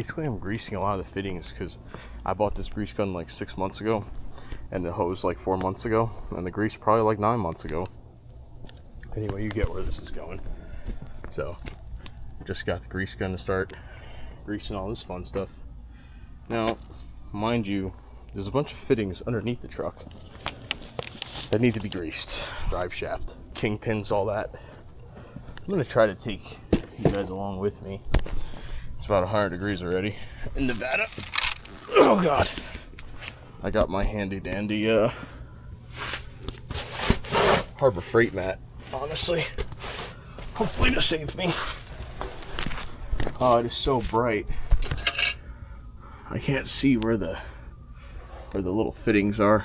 Basically, I'm greasing a lot of the fittings because I bought this grease gun like 6 months ago, and the hose like 4 months ago, and the grease probably like 9 months ago. Anyway, you get where this is going. So, just got the grease gun to start greasing all this fun stuff. Now, mind you, there's a bunch of fittings underneath the truck that need to be greased. Driveshaft, Kingpins, all that. I'm gonna try to take you guys along with me. It's about 100 degrees already in Nevada. Oh God. I got my handy dandy Harbor Freight mat, honestly. Hopefully this saves me. Oh, it is so bright. I can't see where the little fittings are.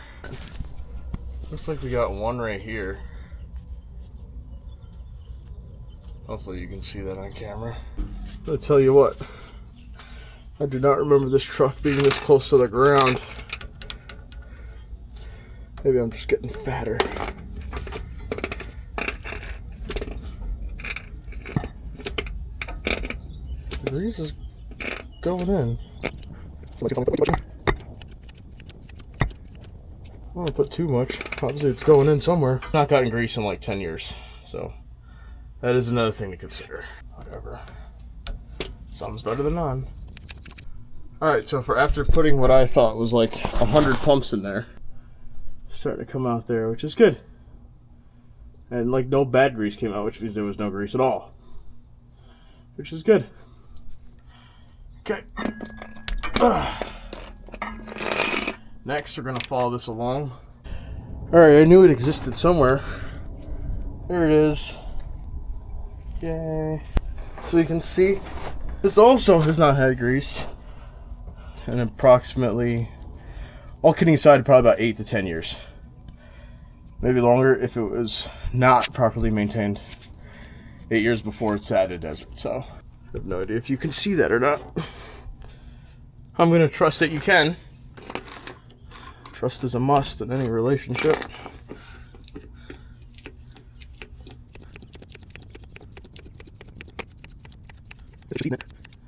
Looks like we got one right here. Hopefully you can see that on camera. I'll tell you what, I do not remember this truck being this close to the ground. Maybe I'm just getting fatter. The grease is going in. I don't want to put too much. Obviously it's going in somewhere. Not gotten grease in like 10 years, so that is another thing to consider. Whatever. Some's better than none. Alright, so for after putting what I thought was like 100 pumps in there, starting to come out there, which is good. And like no bad grease came out, which means there was no grease at all. Which is good. Okay. Next, we're going to follow this along. Alright, I knew it existed somewhere. There it is. Yay. So you can see, this also has not had grease. And approximately, all kidding aside, probably about 8 to 10 years. Maybe longer if it was not properly maintained. 8 years before it sat in a desert, so I have no idea if you can see that or not. I'm going to trust that you can. Trust is a must in any relationship.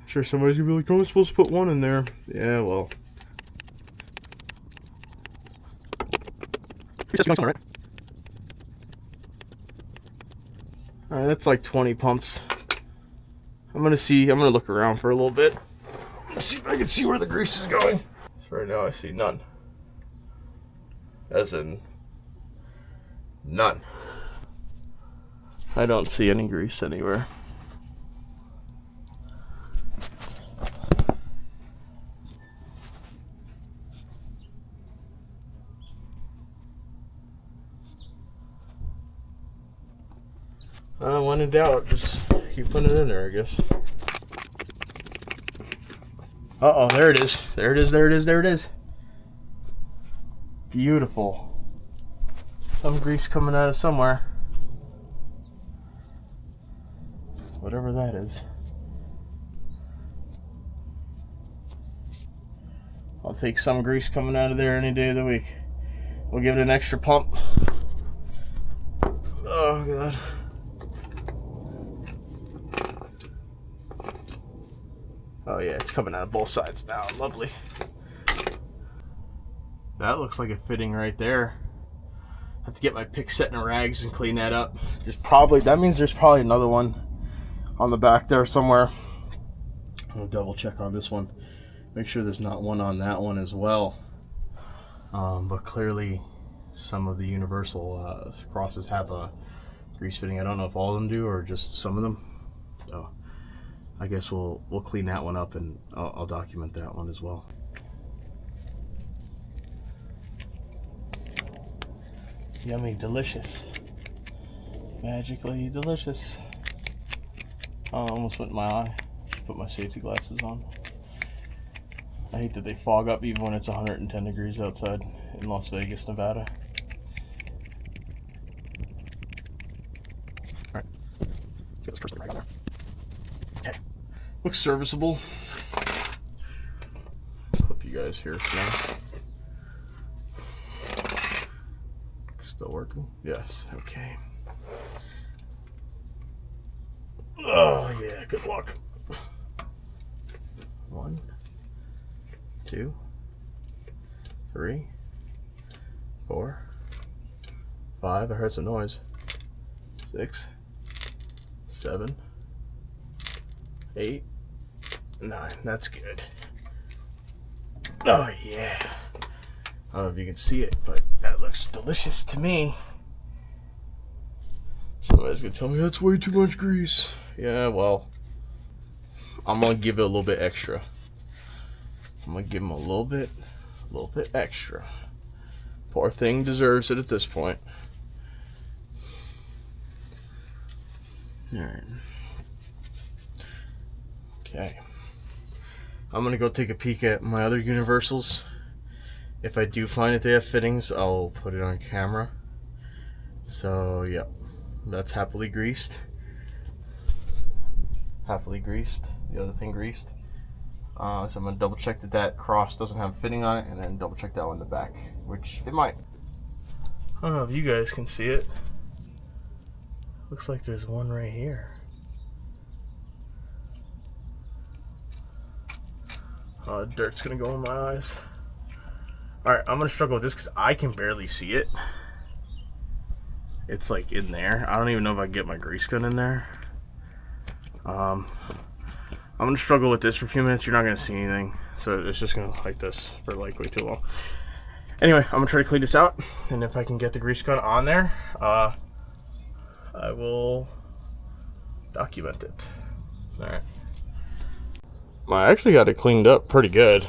Sure, somebody's gonna be like, "Oh, I'm supposed to put one in there." Yeah, well. Alright, that's like 20 pumps. I'm gonna look around for a little bit. See if I can see where the grease is going. So right now I see none. As in, none. I don't see any grease anywhere. When in doubt, just keep putting it in there, I guess. Uh-oh, there it is. There it is, there it is, there it is. Beautiful. Some grease coming out of somewhere. Whatever that is. I'll take some grease coming out of there any day of the week. We'll give it an extra pump. Oh, God. Oh yeah, it's coming out of both sides now. Lovely. That looks like a fitting right there. Have to get my pick set in rags and clean that up. That means there's probably another one on the back there somewhere. I'll double check on this one. Make sure there's not one on that one as well. But clearly some of the universal crosses have a grease fitting. I don't know if all of them do or just some of them. So I guess we'll clean that one up and I'll document that one as well. Yummy, delicious. Magically delicious. Oh, I almost went in my eye. Should put my safety glasses on. I hate that they fog up even when it's 110 degrees outside in Las Vegas, Nevada. Alright. Let's get this first right on there. Okay. Looks serviceable. Clip you guys here for now. Still working? Yes. Okay. Oh, yeah. Good luck. 1, 2, 3, 4, 5. I heard some noise. 6, 7, 8, 9. That's good. Oh yeah. I don't know if you can see it, but that looks delicious to me. Somebody's gonna tell me that's way too much grease. Yeah, well, I'm gonna give it a little bit extra. I'm gonna give him a little bit extra. Poor thing deserves it at this point. Alright. Okay. I'm gonna go take a peek at my other universals. If I do find that they have fittings, I'll put it on camera. So, yep. That's happily greased. Happily greased. The other thing greased. So I'm going to double check that that cross doesn't have a fitting on it, and then double check that one in the back, which it might. I don't know if you guys can see it. Looks like there's one right here. Dirt's going to go in my eyes. Alright, I'm going to struggle with this because I can barely see it. It's like in there. I don't even know if I can get my grease gun in there. I'm going to struggle with this for a few minutes. You're not going to see anything. So it's just going to like this for like way too long. Anyway, I'm going to try to clean this out. And if I can get the grease gun on there, I will document it. Alright. I actually got it cleaned up pretty good.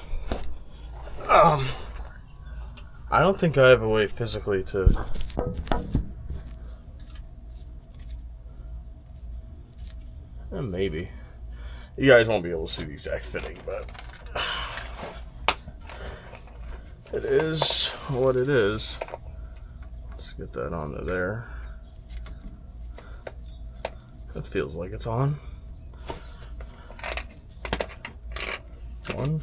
I don't think I have a way physically to... maybe. You guys won't be able to see the exact fitting, but... it is what it is. Let's get that onto there. That feels like it's on. 1,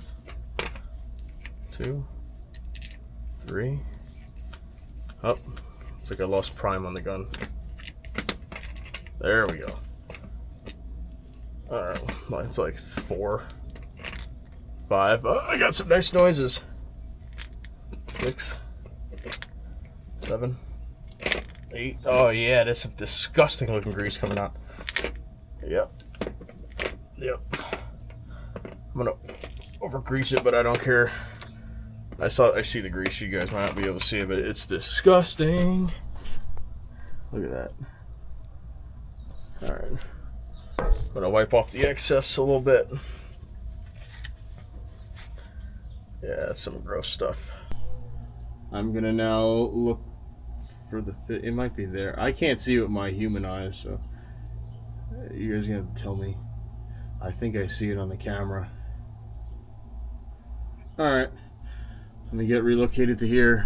2, 3. Oh, it's like I lost prime on the gun. There we go. Alright, mine's like 4, 5. Oh, I got some nice noises. 6, 7, 8. Oh yeah, there's some disgusting looking grease coming out. Yep. I'm gonna over grease it, but I don't care. I see the grease. You guys might not be able to see it, but it's disgusting. Look at that. Alright. I'm gonna wipe off the excess a little bit. Yeah, that's some gross stuff. I'm gonna now look for the fit. It might be there. I can't see with my human eyes, so you guys are gonna have to tell me. I think I see it on the camera. Alright. Let me get relocated to here.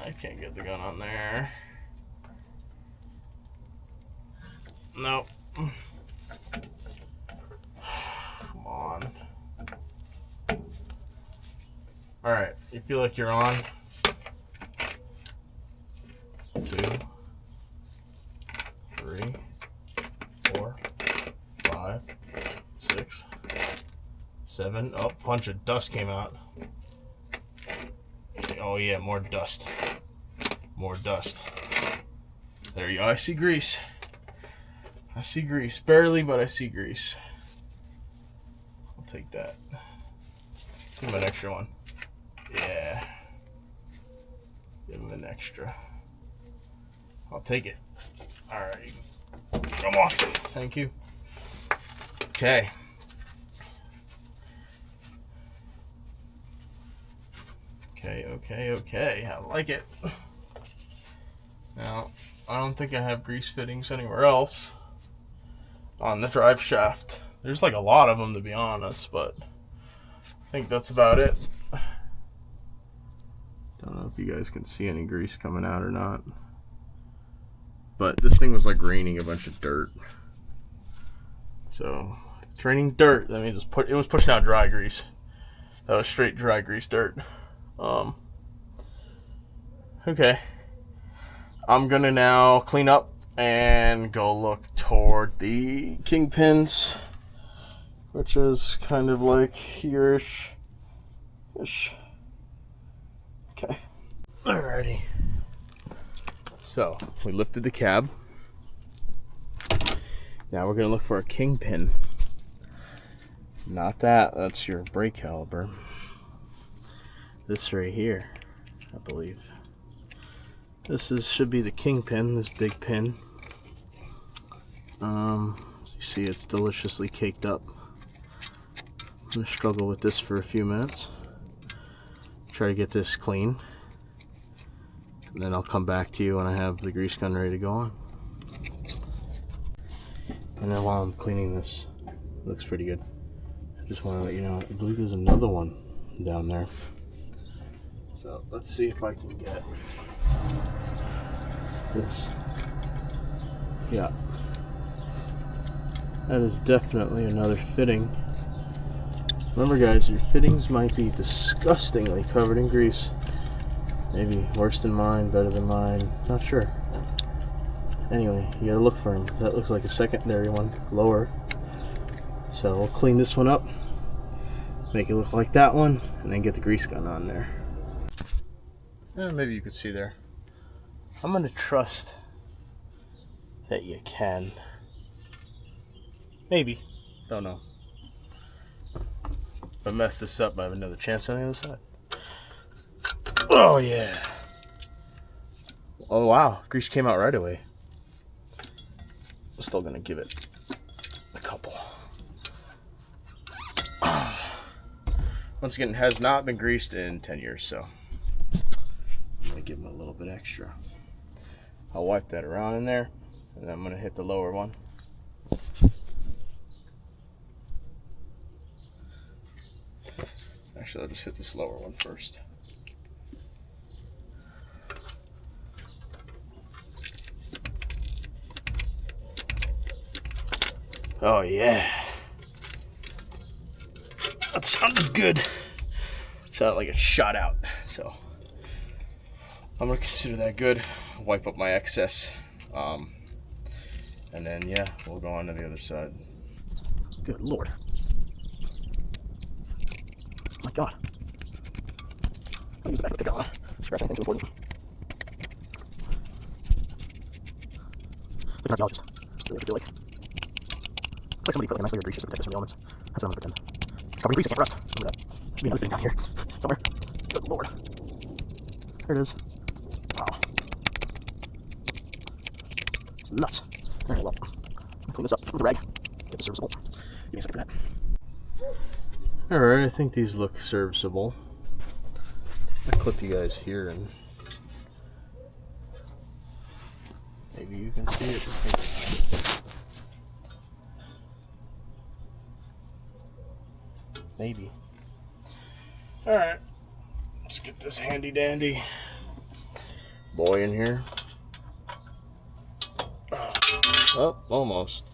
I can't get the gun on there. Nope. Come on. Alright, you feel like you're on? 2, 3, 4, 5, 6, 7. Oh, a bunch of dust came out. Oh yeah, more dust. More dust. There you go. I see grease. I see grease. Barely, but I see grease. I'll take that. Give him an extra one. Yeah. Give him an extra. I'll take it. Alright. Come on. Thank you. Okay. Okay. I like it. Now, I don't think I have grease fittings anywhere else on the drive shaft. There's like a lot of them, to be honest, but I think that's about it. Don't know if you guys can see any grease coming out or not, but this thing was like raining a bunch of dirt. So, it's raining dirt. That means it was pushing out dry grease. That was straight dry grease dirt. Okay. I'm gonna now clean up and go look toward the Kingpins, which is kind of like here-ish. Okay. Alrighty. So, we lifted the cab. Now we're going to look for a Kingpin. Not that, that's your brake caliper. This right here, I believe. This should be the Kingpin, this big pin. You see it's deliciously caked up. I'm going to struggle with this for a few minutes. Try to get this clean. And then I'll come back to you when I have the grease gun ready to go on. And then while I'm cleaning this, it looks pretty good. I just want to let you know, I believe there's another one down there. So let's see if I can get this. Yeah. That is definitely another fitting. Remember guys, your fittings might be disgustingly covered in grease. Maybe worse than mine, better than mine, not sure. Anyway, you gotta look for them. That looks like a secondary one, lower. So we'll clean this one up, make it look like that one, and then get the grease gun on there. Maybe you could see there. I'm gonna trust that you can. Maybe, don't know. If I mess this up, I have another chance on the other side. Oh yeah. Oh wow, grease came out right away. I'm still gonna give it a couple. Once again, it has not been greased in 10 years, so I'm gonna give them a little bit extra. I'll wipe that around in there, and then I'm gonna hit the lower one. Actually, I'll just hit this lower one first. Oh yeah, that sounded good. Sounded like it shot out. So I'm gonna consider that good. Wipe up my excess, and then yeah, we'll go on to the other side. Good Lord! Oh my God! I'll use the back of the pickup. Scratch anything too important. Like an archaeologist. That's really what I feel like. Like somebody put like a nice layer of grease just to protect this from the elements. That's what I'm gonna pretend. It's covered in grease, I can't rust. Remember that. Should be another thing down here somewhere. Good Lord. There it is. Wow. It's nuts. Alright, well, I'll clean this up with a rag. Get this serviceable. Give me a second for that. Alright, I think these look serviceable. I'll clip you guys here and maybe you can see it. Maybe. Alright, let's get this handy dandy boy in here. Oh, almost.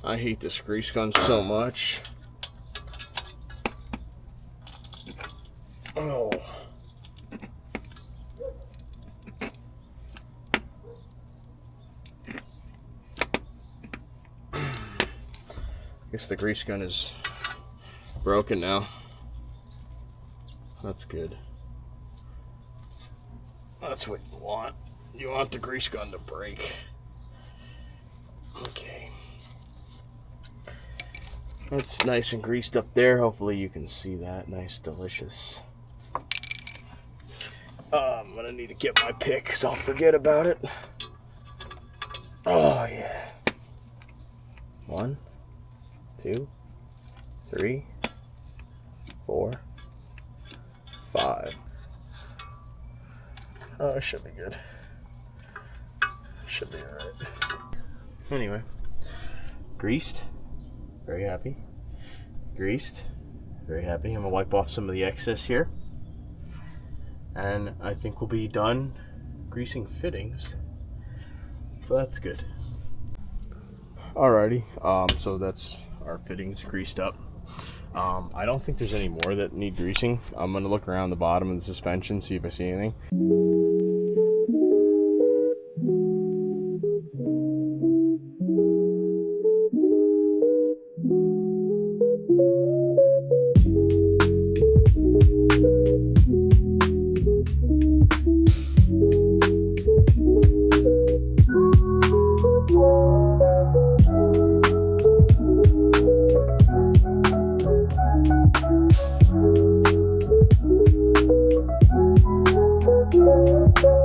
I hate this grease gun so much. Oh. Guess the grease gun is broken now. That's good. That's what you want. You want the grease gun to break. Okay. That's nice and greased up there. Hopefully you can see that. Nice, delicious. I'm gonna need to get my pick because I'll forget about it. Oh yeah. 1, 2, 3, 4, 5. Oh, it should be good. Should be alright. Anyway, greased. Very happy. Greased. Very happy. I'm gonna wipe off some of the excess here. And I think we'll be done greasing fittings. So that's good. Alrighty, so that's our fittings greased up. I don't think there's any more that need greasing. I'm gonna look around the bottom of the suspension, see if I see anything. you.